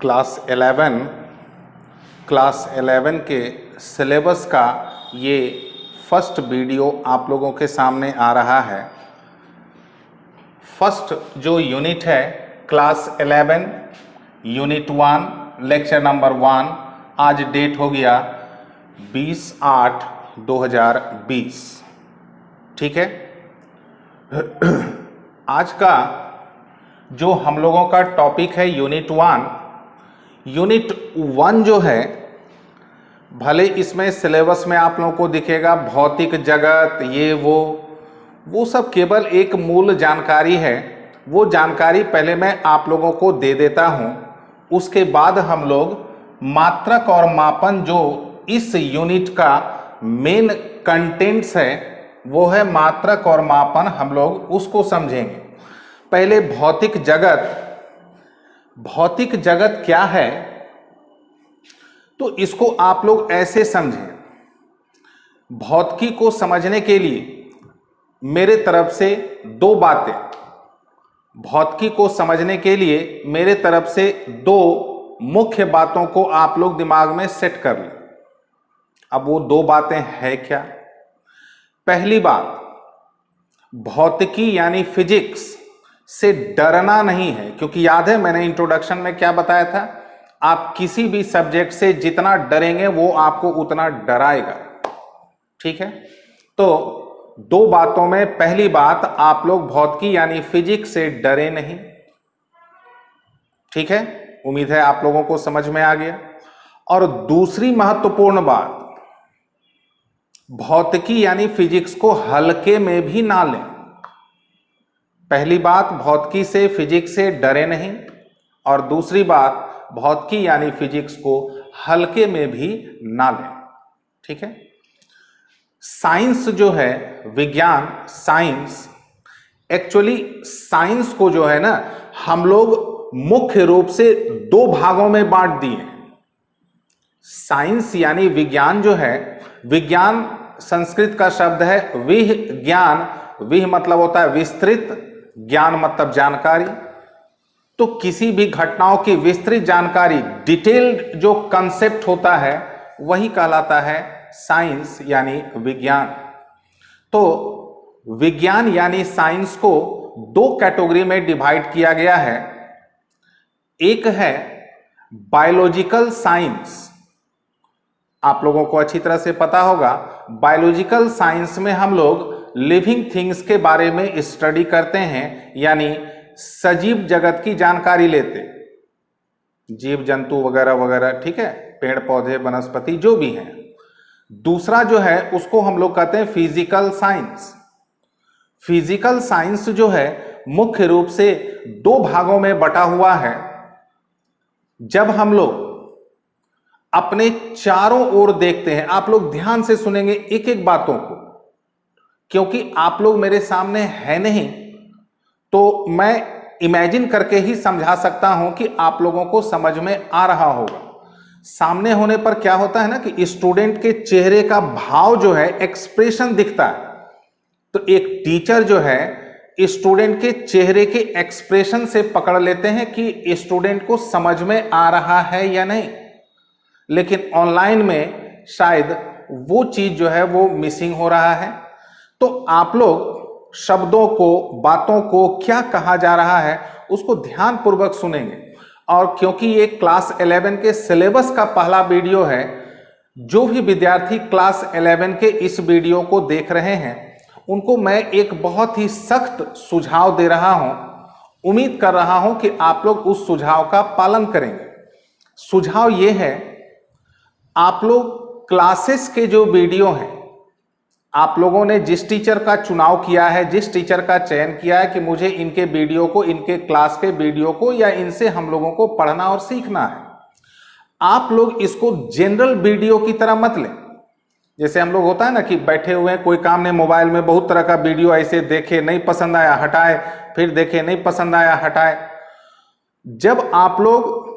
Class 11 के syllabus का ये फर्स्ट वीडियो आप लोगों के सामने आ रहा है। फर्स्ट जो यूनिट है क्लास 11 यूनिट 1 लेक्चर नंबर 1, आज डेट हो गया 20/8/2020। ठीक है। आज का जो हम लोगों का टॉपिक है यूनिट 1 जो है, भले इसमें सिलेबस में आप लोगों को दिखेगा भौतिक जगत ये वो सब केवल एक मूल जानकारी है। वो जानकारी पहले मैं आप लोगों को दे देता हूं, उसके बाद हम लोग मात्रक और मापन जो इस यूनिट का मेन कंटेंट्स है वो है मात्रक और मापन, हम लोग उसको समझेंगे। पहले भौतिक जगत क्या है तो इसको आप लोग ऐसे समझें। भौतिकी को समझने के लिए मेरे तरफ से दो बातें, भौतिकी को समझने के लिए मेरे तरफ से दो मुख्य बातों को आप लोग दिमाग में सेट कर लें। अब वो दो बातें हैं क्या? पहली बात, भौतिकी यानी फिजिक्स से डरना नहीं है, क्योंकि याद है मैंने इंट्रोडक्शन में क्या बताया था, आप किसी भी सब्जेक्ट से जितना डरेंगे वो आपको उतना डराएगा। ठीक है। तो दो बातों में पहली बात, आप लोग भौतिकी यानी फिजिक्स से डरे नहीं। ठीक है, उम्मीद है आप लोगों को समझ में आ गया। और दूसरी महत्वपूर्ण बात, भौतिकी यानी फिजिक्स को हल्के में भी ना लें। पहली बात, भौतिकी से फिजिक्स से डरे नहीं, और दूसरी बात, भौतिकी यानी फिजिक्स को हल्के में भी ना लें। ठीक है। साइंस जो है, विज्ञान, साइंस, एक्चुअली साइंस को जो है ना हम लोग मुख्य रूप से दो भागों में बांट दिए हैं। साइंस यानी विज्ञान जो है, विज्ञान संस्कृत का शब्द है विह ज्ञान, विह मतलब होता है विस्तृत, ज्ञान मतलब जानकारी। तो किसी भी घटनाओं की विस्तृत जानकारी, डिटेल्ड जो कंसेप्ट होता है वही कहलाता है साइंस यानी विज्ञान। तो विज्ञान यानी साइंस को दो कैटेगरी में डिवाइड किया गया है। एक है बायोलॉजिकल साइंस, आप लोगों को अच्छी तरह से पता होगा। बायोलॉजिकल साइंस में हम लोग लिविंग थिंग्स के बारे में स्टडी करते हैं, यानी सजीव जगत की जानकारी लेते, जीव जंतु वगैरह वगैरह। ठीक है, पेड़ पौधे वनस्पति जो भी हैं। दूसरा जो है उसको हम लोग कहते हैं फिजिकल साइंस। फिजिकल साइंस जो है मुख्य रूप से दो भागों में बटा हुआ है। जब हम लोग अपने चारों ओर देखते हैं, आप लोग ध्यान से सुनेंगे एक एक बातों को, क्योंकि आप लोग मेरे सामने है नहीं, तो मैं इमेजिन करके ही समझा सकता हूं कि आप लोगों को समझ में आ रहा होगा। सामने होने पर क्या होता है ना कि स्टूडेंट के चेहरे का भाव जो है, एक्सप्रेशन दिखता है। तो एक टीचर जो है स्टूडेंट के चेहरे के एक्सप्रेशन से पकड़ लेते हैं कि स्टूडेंट को समझ में आ रहा है या नहीं। लेकिन ऑनलाइन में शायद वो चीज जो है वो मिसिंग हो रहा है। तो आप लोग शब्दों को, बातों को, क्या कहा जा रहा है उसको ध्यान पूर्वक सुनेंगे। और क्योंकि ये क्लास 11 के सिलेबस का पहला वीडियो है, जो भी विद्यार्थी क्लास 11 के इस वीडियो को देख रहे हैं उनको मैं एक बहुत ही सख्त सुझाव दे रहा हूं। उम्मीद कर रहा हूं कि आप लोग उस सुझाव का पालन करेंगे। सुझाव ये है, आप लोग क्लासेस के जो वीडियो हैं, आप लोगों ने जिस टीचर का चुनाव किया है, जिस टीचर का चयन किया है कि मुझे इनके वीडियो को, इनके क्लास के वीडियो को या इनसे हम लोगों को पढ़ना और सीखना है, आप लोग इसको जनरल वीडियो की तरह मत लें। जैसे हम लोग होता है ना कि बैठे हुए हैं, कोई काम नहीं, मोबाइल में बहुत तरह का वीडियो ऐसे देखे, नहीं पसंद आया हटाए, फिर देखे नहीं पसंद आया हटाए। जब आप लोग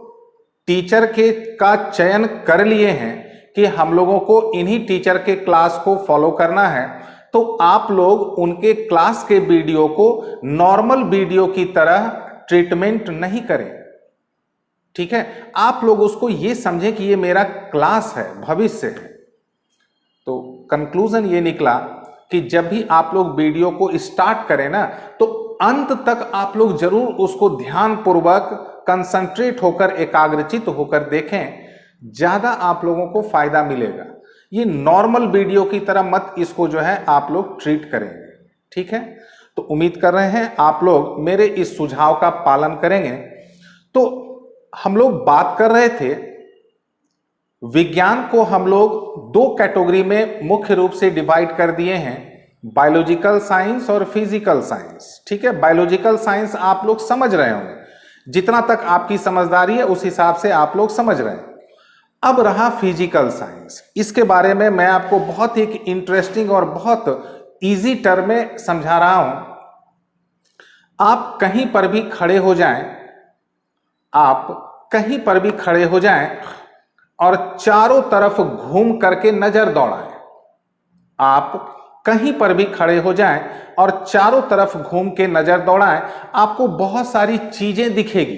टीचर के का चयन कर लिए हैं कि हम लोगों को इन्हीं टीचर के क्लास को फॉलो करना है, तो आप लोग उनके क्लास के वीडियो को नॉर्मल वीडियो की तरह ट्रीटमेंट नहीं करें। ठीक है, आप लोग उसको ये समझें कि ये मेरा क्लास है, भविष्य है। तो कंक्लूजन ये निकला कि जब भी आप लोग वीडियो को स्टार्ट करें ना, तो अंत तक आप लोग जरूर उसको ध्यानपूर्वक कंसंट्रेट होकर, एकाग्रचित होकर देखें, ज्यादा आप लोगों को फायदा मिलेगा। ये नॉर्मल वीडियो की तरह मत इसको जो है आप लोग ट्रीट करेंगे, ठीक है। तो उम्मीद कर रहे हैं आप लोग मेरे इस सुझाव का पालन करेंगे। तो हम लोग बात कर रहे थे, विज्ञान को हम लोग दो कैटेगरी में मुख्य रूप से डिवाइड कर दिए हैं, बायोलॉजिकल साइंस और फिजिकल साइंस, ठीक है। बायोलॉजिकल साइंस आप लोग समझ रहे होंगे, जितना तक आपकी समझदारी है उस हिसाब से आप लोग समझ रहे हैं। अब रहा फिजिकल साइंस, इसके बारे में मैं आपको बहुत ही इंटरेस्टिंग और बहुत इजी टर्म में समझा रहा हूं। आप कहीं पर भी खड़े हो जाएं, आप कहीं पर भी खड़े हो जाएं और चारों तरफ घूम करके नजर दौड़ाएं। आप कहीं पर भी खड़े हो जाएं और चारों तरफ घूम के नजर दौड़ाएं, आपको बहुत सारी चीजें दिखेगी।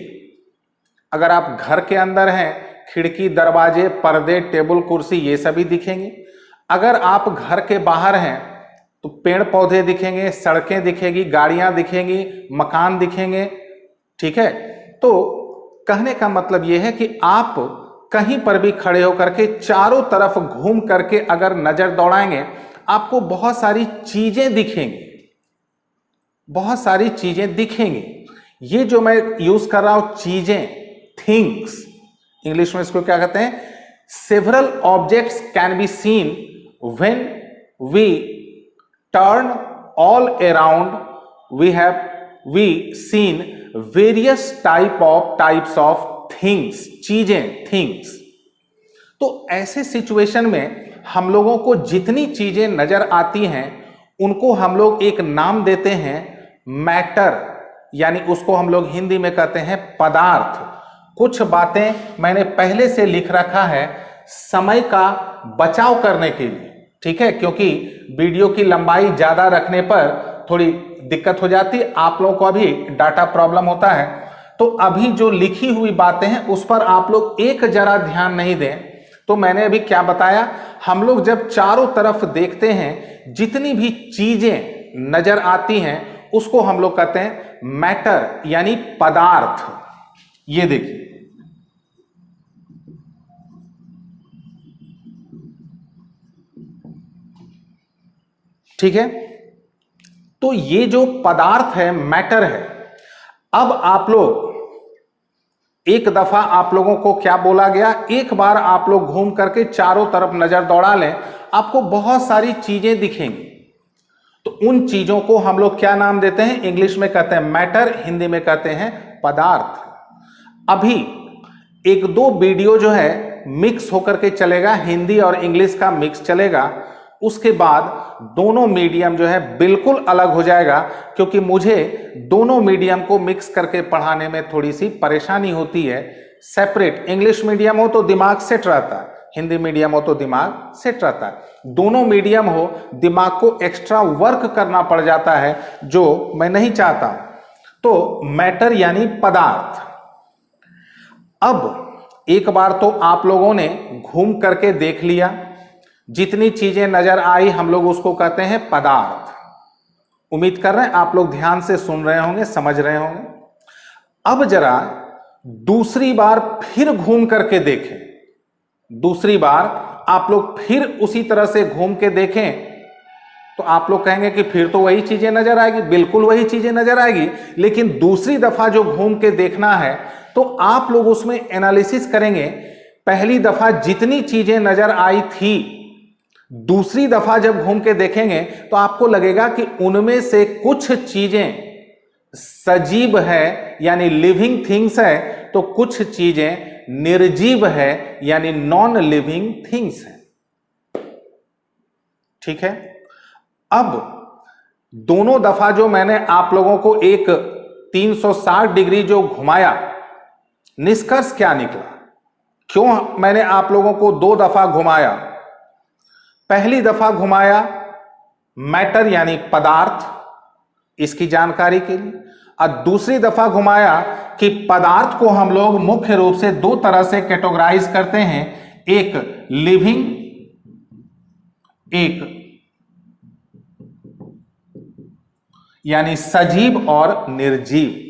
अगर आप घर के अंदर हैं, खिड़की, दरवाजे, पर्दे, टेबल, कुर्सी, ये सभी दिखेंगे। अगर आप घर के बाहर हैं तो पेड़ पौधे दिखेंगे, सड़कें दिखेगी, गाड़ियां दिखेंगी, मकान दिखेंगे, ठीक है। तो कहने का मतलब यह है कि आप कहीं पर भी खड़े होकर के चारों तरफ घूम करके अगर नजर दौड़ाएंगे, आपको बहुत सारी चीजें दिखेंगी, बहुत सारी चीजें दिखेंगी। ये जो मैं यूज कर रहा हूं चीजें, थिंग्स, इंग्लिश में इसको क्या कहते हैं, several objects can be seen when we turn all around we seen various types of things, चीजें, थिंग्स। तो ऐसे सिचुएशन में हम लोगों को जितनी चीजें नजर आती हैं उनको हम लोग एक नाम देते हैं मैटर, यानी उसको हम लोग हिंदी में कहते हैं पदार्थ। कुछ बातें मैंने पहले से लिख रखा है समय का बचाव करने के लिए, ठीक है, क्योंकि वीडियो की लंबाई ज्यादा रखने पर थोड़ी दिक्कत हो जाती है, आप लोगों को अभी डाटा प्रॉब्लम होता है। तो अभी जो लिखी हुई बातें हैं उस पर आप लोग एक जरा ध्यान नहीं दें। तो मैंने अभी क्या बताया, हम लोग जब चारों तरफ देखते हैं, जितनी भी चीजें नजर आती हैं उसको हम लोग कहते हैं मैटर, यानी पदार्थ। ये देखिए, ठीक है। तो ये जो पदार्थ है, मैटर है। अब आप लोग एक दफा आप लोगों को क्या बोला गया, एक बार आप लोग घूम करके चारों तरफ नजर दौड़ा लें, आपको बहुत सारी चीजें दिखेंगी। तो उन चीजों को हम लोग क्या नाम देते हैं, इंग्लिश में कहते हैं मैटर, हिंदी में कहते हैं पदार्थ। अभी एक दो वीडियो जो है मिक्स होकर के चलेगा, हिंदी और इंग्लिश का मिक्स चलेगा। उसके बाद दोनों मीडियम जो है बिल्कुल अलग हो जाएगा, क्योंकि मुझे दोनों मीडियम को मिक्स करके पढ़ाने में थोड़ी सी परेशानी होती है। सेपरेट इंग्लिश मीडियम हो तो दिमाग सेट रहता है, हिंदी मीडियम हो तो दिमाग सेट रहता है। दोनों मीडियम हो, दिमाग को एक्स्ट्रा वर्क करना पड़ जाता है, जो मैं नहीं चाहता। तो मैटर यानी पदार्थ। अब एक बार तो आप लोगों ने घूम करके देख लिया, जितनी चीजें नजर आई हम लोग उसको कहते हैं पदार्थ। उम्मीद कर रहे हैं आप लोग ध्यान से सुन रहे होंगे, समझ रहे होंगे। अब जरा दूसरी बार फिर घूम करके देखें, दूसरी बार आप लोग फिर उसी तरह से घूम के देखें, तो आप लोग कहेंगे कि फिर तो वही चीजें नजर आएगी। बिल्कुल वही चीजें नजर आएगी, लेकिन दूसरी दफा जो घूम के देखना है तो आप लोग उसमें एनालिसिस करेंगे। पहली दफा जितनी चीजें नजर आई थी, दूसरी दफा जब घूम के देखेंगे तो आपको लगेगा कि उनमें से कुछ चीजें सजीव है, यानी लिविंग थिंग्स है, तो कुछ चीजें निर्जीव है, यानी नॉन लिविंग थिंग्स है। ठीक है। अब दोनों दफा जो मैंने आप लोगों को एक 360 डिग्री जो घुमाया, निष्कर्ष क्या निकला, क्यों मैंने आप लोगों को दो दफा घुमाया। पहली दफा घुमाया मैटर यानी पदार्थ, इसकी जानकारी के लिए। और दूसरी दफा घुमाया कि पदार्थ को हम लोग मुख्य रूप से दो तरह से कैटेगराइज करते हैं, एक लिविंग, एक यानी सजीव और निर्जीव।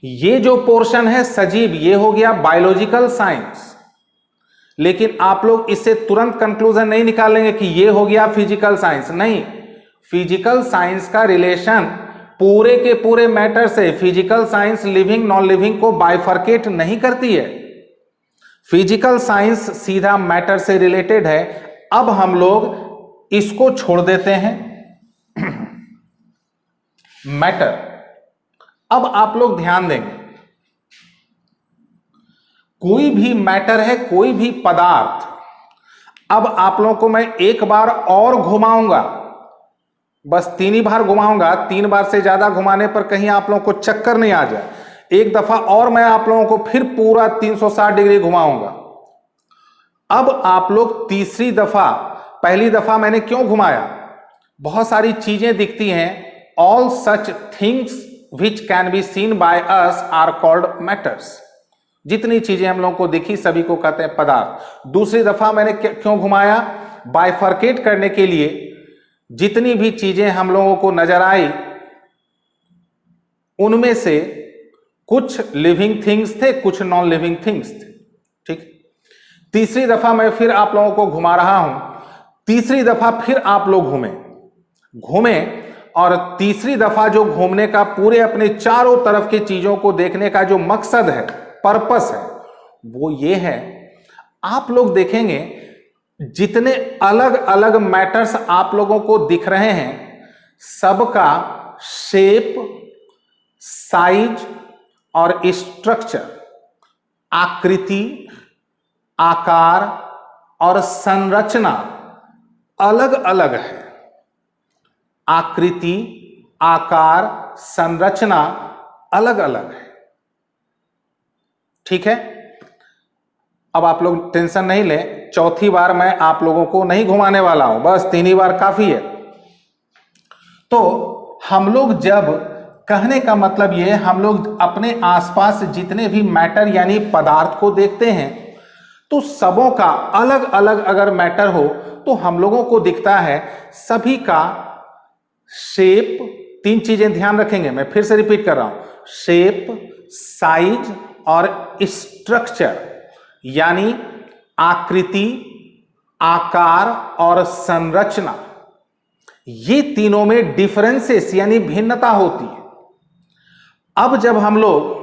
ये जो पोर्शन है सजीव, ये हो गया बायोलॉजिकल साइंस, लेकिन आप लोग इससे तुरंत कंक्लूजन नहीं निकालेंगे कि ये हो गया फिजिकल साइंस। नहीं, फिजिकल साइंस का रिलेशन पूरे के पूरे मैटर से, physical science living non living को बाइफर्केट नहीं करती है। फिजिकल साइंस सीधा मैटर से रिलेटेड है। अब हम लोग इसको छोड़ देते हैं मैटर। अब आप लोग ध्यान देंगे, कोई भी मैटर है, कोई भी पदार्थ, अब आप लोगों को मैं एक बार और घुमाऊंगा, बस 3 ही बार घुमाऊंगा, 3 बार से ज्यादा घुमाने पर कहीं आप लोगों को चक्कर नहीं आ जाए। एक दफा और मैं आप लोगों को फिर पूरा 360 डिग्री घुमाऊंगा। अब आप लोग तीसरी दफा, पहली दफा मैंने क्यों घुमाया, बहुत सारी चीजें दिखती हैं, all such things which can be seen by us are called matters. जितनी चीजें हम लोगों को दिखी सभी को कहते हैं पदार्थ। दूसरी दफा मैंने क्यों घुमाया, बाइफर्केट करने के लिए। जितनी भी चीजें हम लोगों को नजर आई उनमें से कुछ लिविंग थिंग्स थे, कुछ नॉन लिविंग थिंग्स थे। ठीक, तीसरी दफा मैं फिर आप लोगों को घुमा रहा हूं। तीसरी दफा फिर आप लोग घूमे और तीसरी दफा जो घूमने का, पूरे अपने चारों तरफ की चीजों को देखने का जो मकसद है, पर्पस है, वो ये है, आप लोग देखेंगे जितने अलग अलग मैटर्स आप लोगों को दिख रहे हैं, सबका शेप, साइज और स्ट्रक्चर, आकृति, आकार और संरचना अलग अलग है। आकृति, आकार, संरचना अलग अलग है। ठीक है, अब आप लोग टेंशन नहीं लें, चौथी बार मैं आप लोगों को नहीं घुमाने वाला हूं, बस 3 ही बार काफी है। तो हम लोग जब, कहने का मतलब ये, हम लोग अपने आसपास जितने भी मैटर यानी पदार्थ को देखते हैं तो सबों का अलग अलग अगर मैटर हो तो हम लोगों को दिखता है सभी का शेप, 3 चीजें ध्यान रखेंगे, मैं फिर से रिपीट कर रहा हूं, शेप, साइज और स्ट्रक्चर, यानी आकृति, आकार और संरचना। ये तीनों में डिफरेंसेस यानी भिन्नता होती है। अब जब हम लोग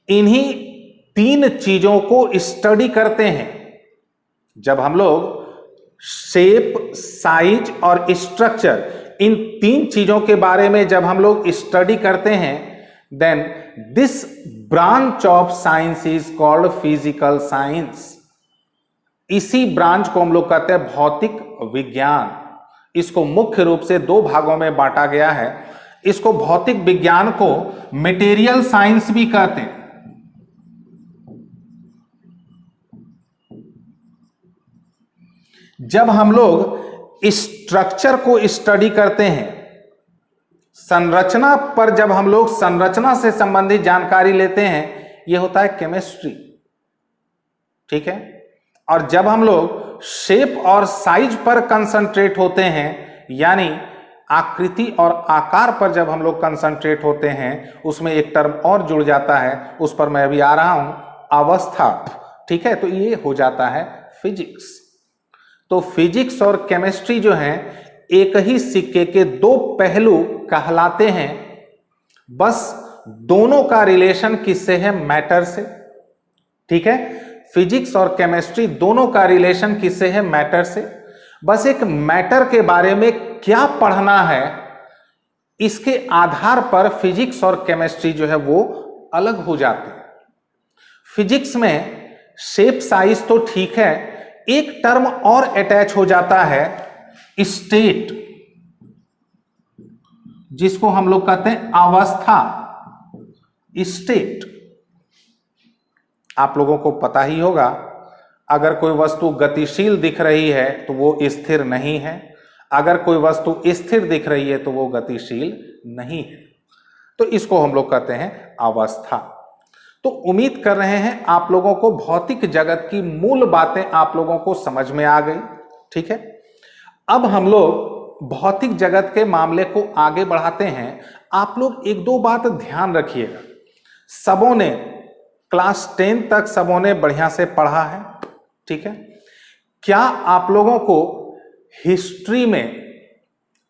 इन्हीं 3 चीजों को स्टडी करते हैं, जब हम लोग शेप, साइज और स्ट्रक्चर, इन 3 चीजों के बारे में जब हम लोग स्टडी करते हैं, then this branch of science is called physical science. इसी ब्रांच को हम लोग कहते हैं भौतिक विज्ञान। इसको मुख्य रूप से 2 भागों में बांटा गया है। इसको भौतिक विज्ञान को मटेरियल साइंस भी कहते हैं। जब हम लोग स्ट्रक्चर को स्टडी करते हैं, संरचना पर जब हम लोग संरचना से संबंधित जानकारी लेते हैं, यह होता है केमिस्ट्री। ठीक है, और जब हम लोग शेप और साइज पर कंसंट्रेट होते हैं, यानी आकृति और आकार पर जब हम लोग कंसंट्रेट होते हैं, उसमें एक टर्म और जुड़ जाता है, उस पर मैं अभी आ रहा हूं, अवस्था। ठीक है, तो ये हो जाता है फिजिक्स। तो फिजिक्स और केमिस्ट्री जो है एक ही सिक्के के 2 पहलू कहलाते हैं। बस दोनों का रिलेशन किससे है, मैटर से। ठीक है, फिजिक्स और केमिस्ट्री दोनों का रिलेशन किससे है, मैटर से। बस एक मैटर के बारे में क्या पढ़ना है, इसके आधार पर फिजिक्स और केमिस्ट्री जो है वो अलग हो जाते हैं। फिजिक्स में शेप साइज तो ठीक है, एक टर्म और अटैच हो जाता है, स्टेट, जिसको हम लोग कहते हैं अवस्था, स्टेट। आप लोगों को पता ही होगा, अगर कोई वस्तु गतिशील दिख रही है तो वो स्थिर नहीं है, अगर कोई वस्तु स्थिर दिख रही है तो वो गतिशील नहीं है। तो इसको हम लोग कहते हैं अवस्था। तो उम्मीद कर रहे हैं आप लोगों को भौतिक जगत की मूल बातें आप लोगों को समझ में आ गई। ठीक है, अब हम लोग भौतिक जगत के मामले को आगे बढ़ाते हैं। आप लोग एक दो बात ध्यान रखिएगा। सबों ने क्लास 10 तक सबों ने बढ़िया से पढ़ा है, ठीक है। क्या आप लोगों को हिस्ट्री में,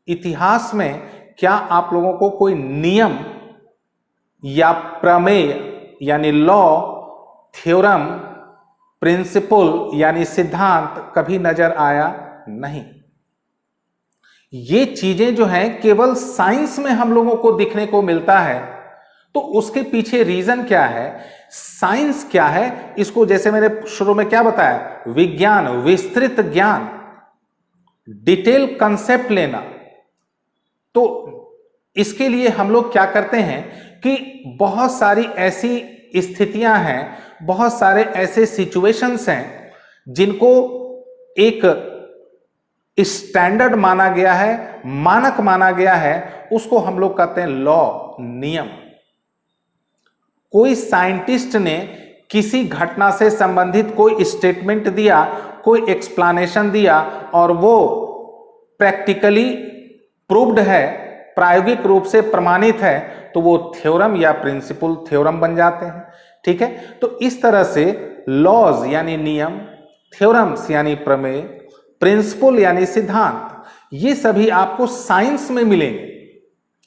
इतिहास में, क्या आप लोगों को कोई नियम या प्रमेय यानी लॉ, थ्योरम, प्रिंसिपल यानी सिद्धांत कभी नजर आया? नहीं। ये चीजें जो हैं केवल साइंस में हम लोगों को दिखने को मिलता है। तो उसके पीछे रीजन क्या है, साइंस क्या है, इसको जैसे मैंने शुरू में क्या बताया, विज्ञान, विस्तृत ज्ञान, डिटेल कंसेप्ट लेना। तो इसके लिए हम लोग क्या करते हैं कि बहुत सारी ऐसी स्थितियां हैं, बहुत सारे ऐसे सिचुएशंस हैं जिनको एक स्टैंडर्ड माना गया है, मानक माना गया है, उसको हम लोग कहते हैं लॉ, नियम। कोई साइंटिस्ट ने किसी घटना से संबंधित कोई स्टेटमेंट दिया, कोई एक्सप्लेनेशन दिया और वो प्रैक्टिकली प्रूव्ड है, प्रायोगिक रूप से प्रमाणित है, तो वो थ्योरम या प्रिंसिपल थ्योरम बन जाते हैं। ठीक है, तो इस तरह से लॉज यानी नियम, थ्योरम्स यानी प्रमेय, प्रिंसिपल यानी सिद्धांत, ये सभी आपको साइंस में मिलेंगे।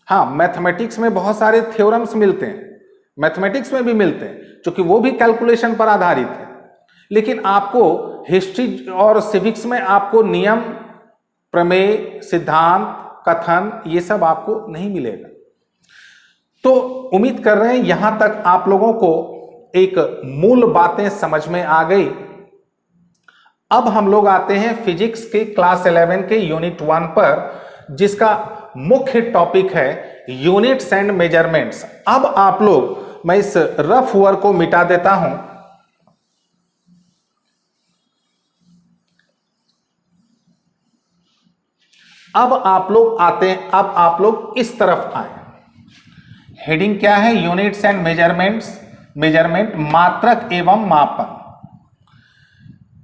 हाँ, मैथमेटिक्स में बहुत सारे थ्योरम्स मिलते हैं, मैथमेटिक्स में भी मिलते हैं, क्योंकि वो भी कैलकुलेशन पर आधारित है। लेकिन आपको हिस्ट्री और सिविक्स में आपको नियम, प्रमेय, सिद्धांत, कथन, ये सब आपको नहीं मिलेगा। तो उम्मीद कर रहे हैं यहां तक आप लोगों को एक मूल बातें समझ में आ गई। अब हम लोग आते हैं फिजिक्स के क्लास 11 के यूनिट 1 पर, जिसका मुख्य टॉपिक है यूनिट्स एंड मेजरमेंट्स। अब आप लोग, मैं इस रफ वर्क को मिटा देता हूं। अब आप लोग आते हैं, अब आप लोग इस तरफ आए। हेडिंग क्या है, यूनिट्स एंड मेजरमेंट्स, मेजरमेंट, मात्रक एवं मापन।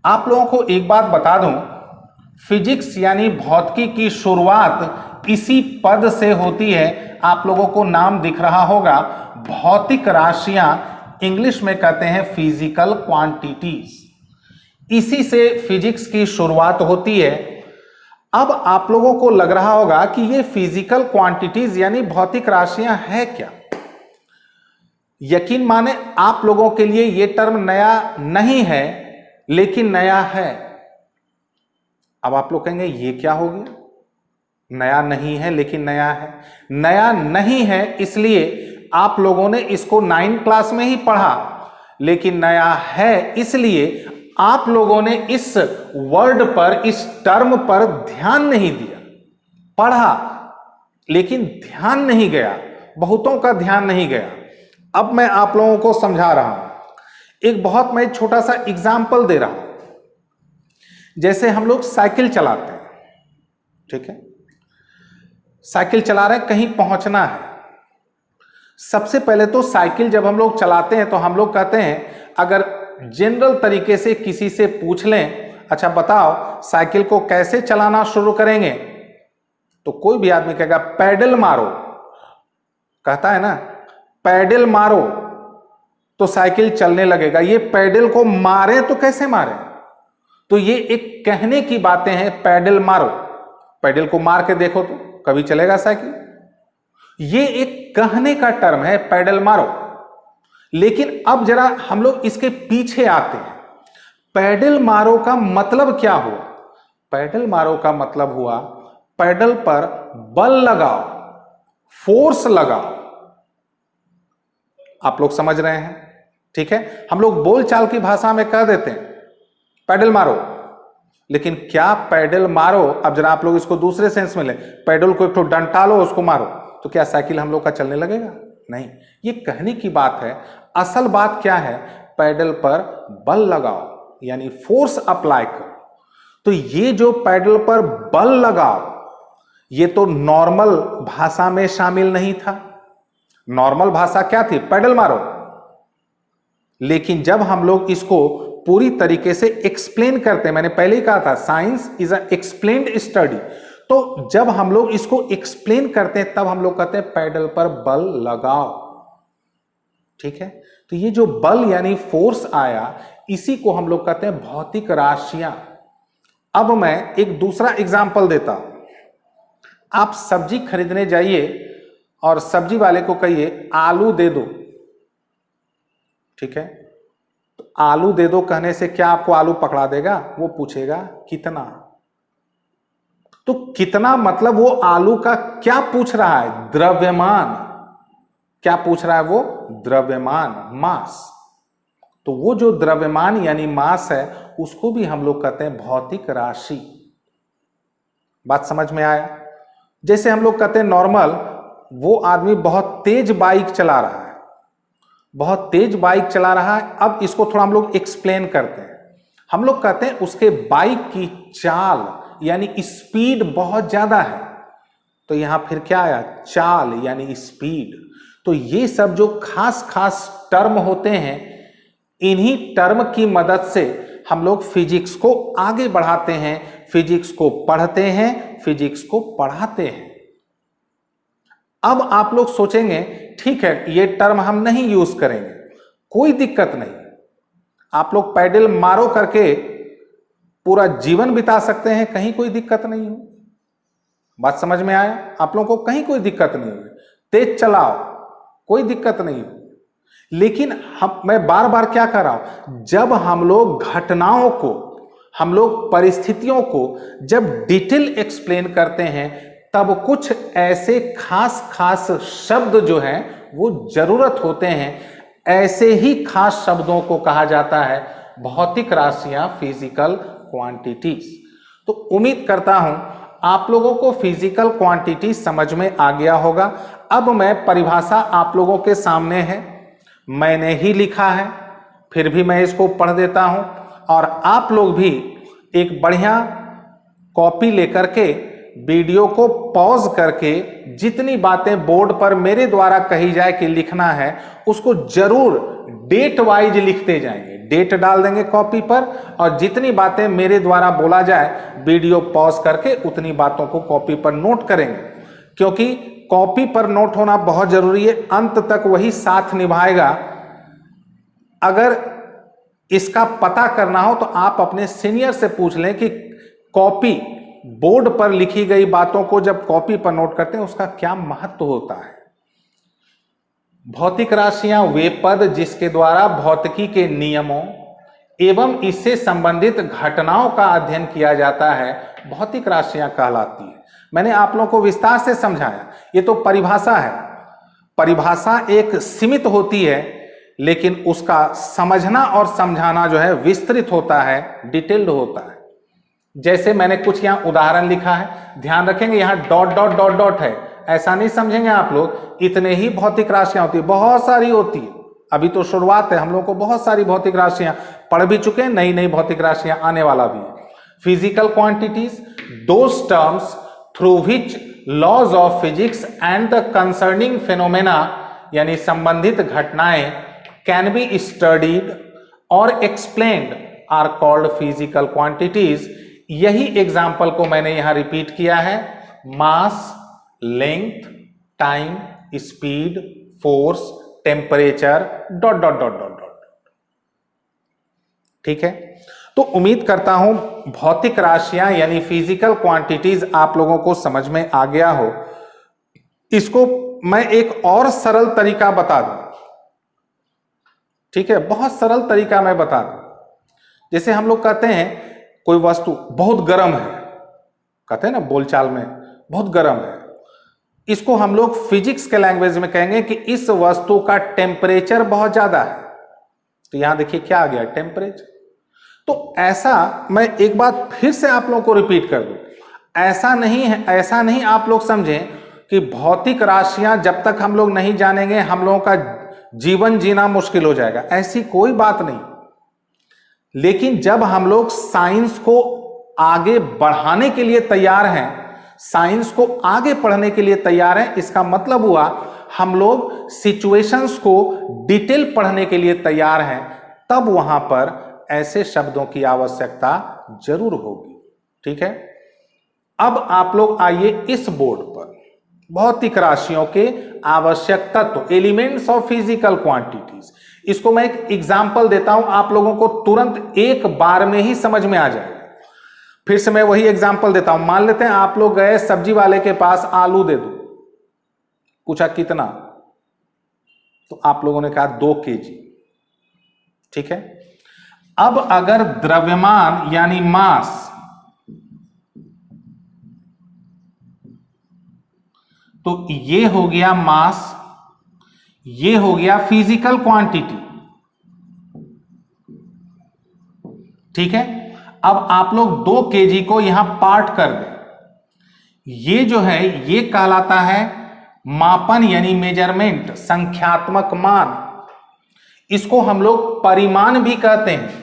आप लोगों को एक बात बता दूं, फिजिक्स यानी भौतिकी की शुरुआत इसी पद से होती है। आप लोगों को नाम दिख रहा होगा, भौतिक राशियां, इंग्लिश में कहते हैं फिजिकल क्वांटिटीज। इसी से फिजिक्स की शुरुआत होती है। अब आप लोगों को लग रहा होगा कि ये फिजिकल क्वांटिटीज यानी भौतिक राशियां है क्या। यकीन माने आप लोगों के लिए ये टर्म नया नहीं है, लेकिन नया है। अब आप लोग कहेंगे ये क्या हो गया, नया नहीं है लेकिन नया है। नया नहीं है इसलिए आप लोगों ने इसको 9 क्लास में ही पढ़ा, लेकिन नया है इसलिए आप लोगों ने इस वर्ड पर, इस टर्म पर ध्यान नहीं दिया। पढ़ा लेकिन ध्यान नहीं गया, बहुतों का ध्यान नहीं गया। अब मैं आप लोगों को समझा रहा हूं, एक बहुत मैं छोटा सा एग्जाम्पल दे रहा हूं। जैसे हम लोग साइकिल चलाते हैं, ठीक है, साइकिल चला रहे हैं, कहीं पहुंचना है। सबसे पहले तो साइकिल जब हम लोग चलाते हैं तो हम लोग कहते हैं, अगर जनरल तरीके से किसी से पूछ लें, अच्छा बताओ साइकिल को कैसे चलाना शुरू करेंगे, तो कोई भी आदमी कहेगा पैडल मारो, कहता है ना, पैडल मारो तो साइकिल चलने लगेगा। ये पैडल को मारे तो कैसे मारे, तो ये एक कहने की बातें हैं, पैडल मारो, पैडल को मार के देखो तो कभी चलेगा साइकिल। ये एक कहने का टर्म है, पैडल मारो। लेकिन अब जरा हम लोग इसके पीछे आते हैं। पैडल मारो का मतलब क्या हुआ? पैडल मारो का मतलब हुआ पैडल पर बल लगाओ, फोर्स लगाओ। आप लोग समझ रहे हैं, ठीक है। हम लोग बोलचाल की भाषा में कह देते हैं पैडल मारो, लेकिन क्या पैडल मारो, अब जरा आप लोग इसको दूसरे सेंस में ले, पैडल को एक तो डंटा लो, उसको मारो, तो क्या साइकिल हम लोग का चलने लगेगा? नहीं, ये कहने की बात है। असल बात क्या है, पैडल पर बल लगाओ यानी फोर्स अप्लाई करो। तो ये जो पैडल पर बल लगाओ, ये तो नॉर्मल भाषा में शामिल नहीं था। नॉर्मल भाषा क्या थी? पैडल मारो। लेकिन जब हम लोग इसको पूरी तरीके से एक्सप्लेन करते हैं, मैंने पहले ही कहा था science is a explained study, तो जब हम लोग इसको एक्सप्लेन करते हैं तब हम लोग कहते हैं पैडल पर बल लगाओ। ठीक है, तो ये जो बल यानी फोर्स आया, इसी को हम लोग कहते हैं भौतिक राशियां। अब मैं एक दूसरा एग्जाम्पल देता हूं। आप सब्जी खरीदने जाइए और सब्जी वाले को कहिए आलू दे दो। ठीक है, तो आलू दे दो कहने से क्या आपको आलू पकड़ा देगा? वो पूछेगा कितना। तो कितना मतलब वो आलू का क्या पूछ रहा है? द्रव्यमान। क्या पूछ रहा है वो? द्रव्यमान, मास। तो वो जो द्रव्यमान यानी मास है, उसको भी हम लोग कहते हैं भौतिक राशि। बात समझ में आया? जैसे हम लोग कहते हैं नॉर्मल, वो आदमी बहुत तेज बाइक चला रहा है, बहुत तेज बाइक चला रहा है। अब इसको थोड़ा हम लोग एक्सप्लेन करते हैं। हम लोग कहते हैं उसके बाइक की चाल यानी स्पीड बहुत ज्यादा है। तो यहां फिर क्या आया? चाल यानी स्पीड। तो ये सब जो खास खास टर्म होते हैं, इन्हीं टर्म की मदद से हम लोग फिजिक्स को आगे बढ़ाते हैं, फिजिक्स को पढ़ते हैं, फिजिक्स को पढ़ाते हैं। अब आप लोग सोचेंगे ठीक है, ये टर्म हम नहीं यूज करेंगे, कोई दिक्कत नहीं, आप लोग पैडल मारो करके पूरा जीवन बिता सकते हैं, कहीं कोई दिक्कत नहीं हो। बात समझ में आया? आप लोगों को कहीं कोई दिक्कत नहीं होगी, तेज चलाओ, कोई दिक्कत नहीं हो। लेकिन मैं बार बार क्या कर रहा हूं, जब हम लोग घटनाओं को, हम लोग परिस्थितियों को जब डिटेल एक्सप्लेन करते हैं, तब कुछ ऐसे खास खास शब्द जो हैं वो जरूरत होते हैं। ऐसे ही खास शब्दों को कहा जाता है भौतिक राशियां, फिजिकल क्वांटिटीज। तो उम्मीद करता हूं आप लोगों को फिजिकल क्वांटिटी समझ में आ गया होगा। अब मैं परिभाषा आप लोगों के सामने है, मैंने ही लिखा है, फिर भी मैं इसको पढ़ देता हूं, और आप लोग भी एक बढ़िया कॉपी लेकर के वीडियो को पॉज करके जितनी बातें बोर्ड पर मेरे द्वारा कही जाए कि लिखना है, उसको जरूर डेट वाइज लिखते जाएंगे। डेट डाल देंगे कॉपी पर, और जितनी बातें मेरे द्वारा बोला जाए वीडियो पॉज करके उतनी बातों को कॉपी पर नोट करेंगे, क्योंकि कॉपी पर नोट होना बहुत जरूरी है। अंत तक वही साथ निभाएगा। अगर इसका पता करना हो तो आप अपने सीनियर से पूछ लें कि कॉपी, बोर्ड पर लिखी गई बातों को जब कॉपी पर नोट करते हैं उसका क्या महत्व होता है। भौतिक राशियां वे पद जिसके द्वारा भौतिकी के नियमों एवं इससे संबंधित घटनाओं का अध्ययन किया जाता है, भौतिक राशियां कहलाती है। मैंने आप लोगों को विस्तार से समझाया। ये तो परिभाषा है, परिभाषा एक सीमित होती है, लेकिन उसका समझना और समझाना जो है विस्तृत होता है, डिटेल्ड होता है। जैसे मैंने कुछ यहां उदाहरण लिखा है, ध्यान रखेंगे यहां डॉट डॉट डॉट डॉट है, ऐसा नहीं समझेंगे आप लोग इतने ही भौतिक राशियां होती है, बहुत सारी होती है। अभी तो शुरुआत है, हम लोग को बहुत सारी भौतिक राशियां पढ़ भी चुके हैं, नई नई भौतिक राशियां आने वाला भी है। Physical quantities, those terms through which laws of physics and the concerning phenomena यानी संबंधित घटनाएं कैन बी स्टडीड और explained are called physical quantities. यही एग्जाम्पल को मैंने यहां रिपीट किया है। Mass, length, time, speed, force, temperature, dot dot dot dot dot. ठीक है, तो उम्मीद करता हूं भौतिक राशियां यानी फिजिकल क्वांटिटीज आप लोगों को समझ में आ गया हो। इसको मैं एक और सरल तरीका बता दूं। ठीक है, बहुत सरल तरीका मैं बता दूं। जैसे हम लोग कहते हैं कोई वस्तु बहुत गर्म है, कहते हैं ना बोलचाल में, बहुत गर्म है। इसको हम लोग फिजिक्स के लैंग्वेज में कहेंगे कि इस वस्तु का टेम्परेचर बहुत ज्यादा है। तो यहां देखिए क्या आ गया, टेम्परेचर। तो ऐसा मैं एक बात फिर से आप लोगों को रिपीट कर दूं, ऐसा नहीं है, ऐसा नहीं आप लोग समझें कि भौतिक राशियां जब तक हम लोग नहीं जानेंगे हम लोगों का जीवन जीना मुश्किल हो जाएगा, ऐसी कोई बात नहीं। लेकिन जब हम लोग साइंस को आगे बढ़ाने के लिए तैयार हैं, साइंस को आगे पढ़ने के लिए तैयार हैं, इसका मतलब हुआ हम लोग सिचुएशंस को डिटेल पढ़ने के लिए तैयार हैं, तब वहां पर ऐसे शब्दों की आवश्यकता जरूर होगी। ठीक है, अब आप लोग आइए इस बोर्ड पर भौतिक राशियों के आवश्यक तत्व, एलिमेंट्स ऑफ फिजिकल क्वांटिटीज। इसको मैं एक एग्जांपल देता हूं, आप लोगों को तुरंत एक बार में ही समझ में आ जाएगा। फिर से मैं वही एग्जांपल देता हूं। मान लेते हैं आप लोग गए सब्जी वाले के पास, आलू दे दो, पूछा कितना, तो आप लोगों ने कहा 2 केजी। ठीक है, अब अगर द्रव्यमान यानी मास, तो ये हो गया मास, ये हो गया फिजिकल क्वांटिटी। ठीक है, अब आप लोग 2 केजी को यहां पार्ट कर दें। ये जो है ये कहलाता है मापन यानी मेजरमेंट, संख्यात्मक मान। इसको हम लोग परिमाण भी कहते हैं।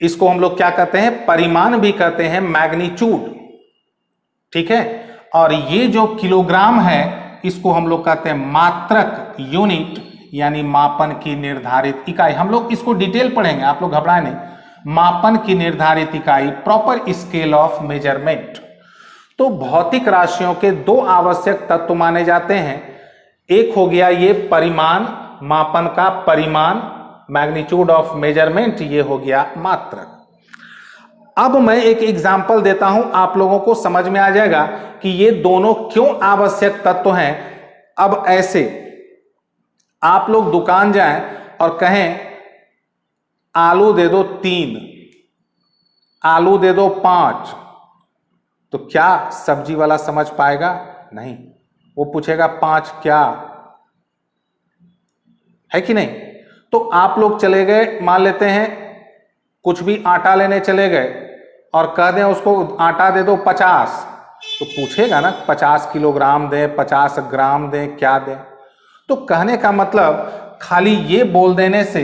इसको हम लोग क्या कहते हैं, परिमाण भी कहते हैं, मैग्नीट्यूड। ठीक है, और ये जो किलोग्राम है इसको हम लोग कहते हैं मात्रक, यूनिट यानी मापन की निर्धारित इकाई। हम लोग इसको डिटेल पढ़ेंगे, आप लोग घबराएं नहीं। मापन की निर्धारित इकाई, प्रॉपर स्केल ऑफ मेजरमेंट। तो भौतिक राशियों के 2 आवश्यक तत्व माने जाते हैं। एक हो गया ये परिमाण, मापन का परिमाण, मैग्नीट्यूड ऑफ मेजरमेंट, ये हो गया मात्रक। अब मैं एक एग्जांपल देता हूं, आप लोगों को समझ में आ जाएगा कि ये दोनों क्यों आवश्यक तत्व हैं। अब ऐसे आप लोग दुकान जाएं और कहें आलू दे दो 3, आलू दे दो 5, तो क्या सब्जी वाला समझ पाएगा? नहीं, वो पूछेगा 5 क्या है कि नहीं। तो आप लोग चले गए, मान लेते हैं कुछ भी आटा लेने चले गए और कह दें उसको आटा दे दो 50, तो पूछेगा ना 50 किलोग्राम दें, 50 ग्राम दें, क्या दें। तो कहने का मतलब खाली ये बोल देने से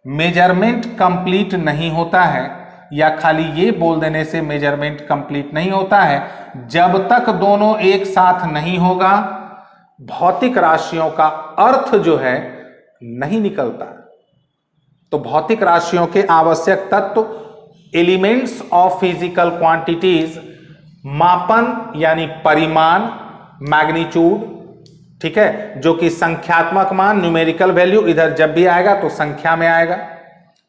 मेजरमेंट कंप्लीट नहीं होता है, या खाली ये बोल देने से मेजरमेंट कंप्लीट नहीं होता है। जब तक दोनों एक साथ नहीं होगा, भौतिक राशियों का अर्थ जो है नहीं निकलता। तो भौतिक राशियों के आवश्यक तत्व, एलिमेंट्स ऑफ फिजिकल क्वांटिटीज, मापन यानी परिमाण, मैग्नीट्यूड, ठीक है, जो कि संख्यात्मक मान, न्यूमेरिकल वैल्यू, इधर जब भी आएगा तो संख्या में आएगा,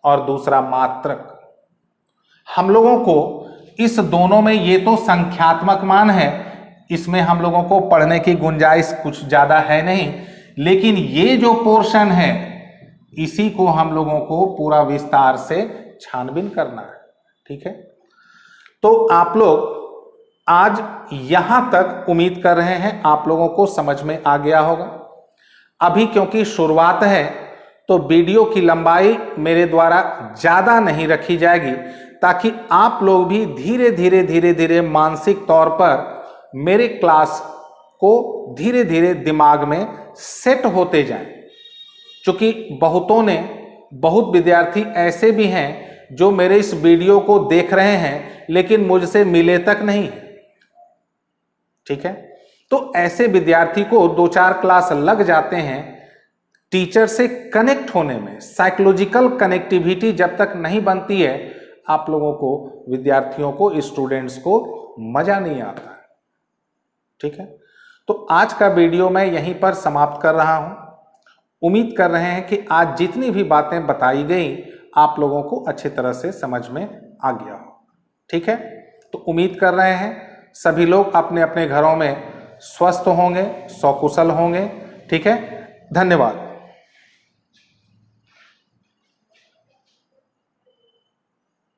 और दूसरा मात्रक। हम लोगों को इस दोनों में, ये तो संख्यात्मक मान है, इसमें हम लोगों को पढ़ने की गुंजाइश कुछ ज्यादा है नहीं, लेकिन ये जो पोर्शन है इसी को हम लोगों को पूरा विस्तार से छानबीन करना है। ठीक है, तो आप लोग आज यहां तक उम्मीद कर रहे हैं आप लोगों को समझ में आ गया होगा। अभी क्योंकि शुरुआत है तो वीडियो की लंबाई मेरे द्वारा ज्यादा नहीं रखी जाएगी, ताकि आप लोग भी धीरे धीरे मानसिक तौर पर मेरे क्लास को धीरे धीरे दिमाग में सेट होते जाएं। क्योंकि बहुत विद्यार्थी ऐसे भी हैं जो मेरे इस वीडियो को देख रहे हैं लेकिन मुझसे मिले तक नहीं। ठीक है, तो ऐसे विद्यार्थी को 2-4 क्लास लग जाते हैं टीचर से कनेक्ट होने में। साइकोलॉजिकल कनेक्टिविटी जब तक नहीं बनती है, आप लोगों को, विद्यार्थियों को, स्टूडेंट्स को मजा नहीं आता। ठीक है, तो आज का वीडियो मैं यहीं पर समाप्त कर रहा हूं। उम्मीद कर रहे हैं कि आज जितनी भी बातें बताई गई आप लोगों को अच्छी तरह से समझ में आ गया हो। ठीक है, तो उम्मीद कर रहे हैं सभी लोग अपने अपने घरों में स्वस्थ होंगे, सकुशल होंगे। ठीक है, धन्यवाद।